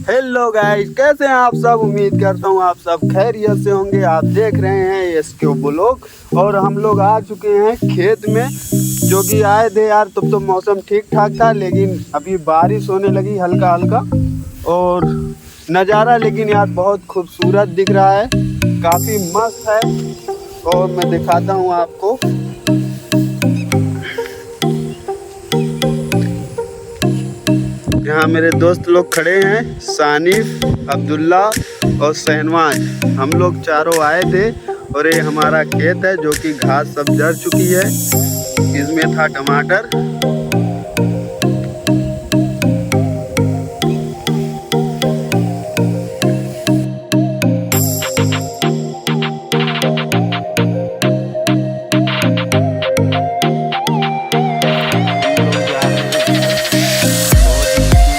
Hello guys, कैसे हैं आप सब। उम्मीद करता हूँ आप सब खैरियत से होंगे। आप देख रहे हैं एसके ब्लॉग और हम लोग आ चुके हैं खेत में। जो कि आए थे यार, तब तो मौसम ठीक ठाक था, लेकिन अभी बारिश होने लगी हल्का हल्का। और नज़ारा लेकिन यार बहुत खूबसूरत दिख रहा है, काफ़ी मस्त है। और मैं दिखाता हूँ आपको। यहाँ मेरे दोस्त लोग खड़े हैं, सानिफ, अब्दुल्ला और शहनवाज। हम लोग चारों आए थे और ये हमारा खेत है जो कि घास सब जर चुकी है। इसमें था टमाटर। हम लोग जा रहे हैं घर। बहुत मुश्किल हो रही है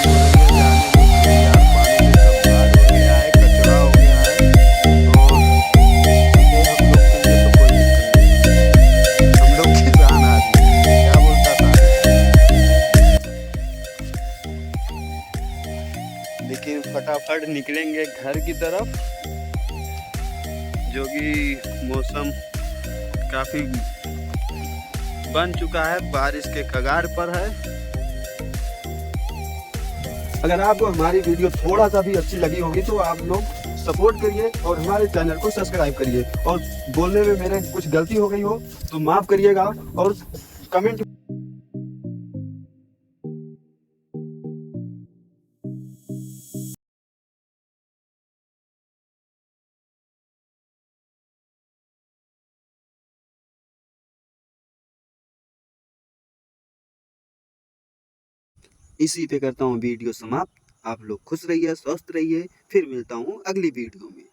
जाने में, क्योंकि यार पानी से सब गाद हो गया है, कचरा हो गया है। और वैसे हम लोग के लिए तो कोई दिक्कत नहीं है, हम लोग किसान आदमी हैं। क्या बोलता साहब। लेकिन फटाफट निकलेंगे घर की तरफ, जो कि मौसम काफ़ी बन चुका है, बारिश के कगार पर है। अगर आपको हमारी वीडियो थोड़ा सा भी अच्छी लगी होगी तो आप लोग सपोर्ट करिए और हमारे चैनल को सब्सक्राइब करिए। और बोलने में मेरे कुछ गलती हो गई हो तो माफ़ करिएगा और कमेंट। इसी पे करता हूँ वीडियो समाप्त। आप लोग खुश रहिए, स्वस्थ रहिए। फिर मिलता हूँ अगली वीडियो में।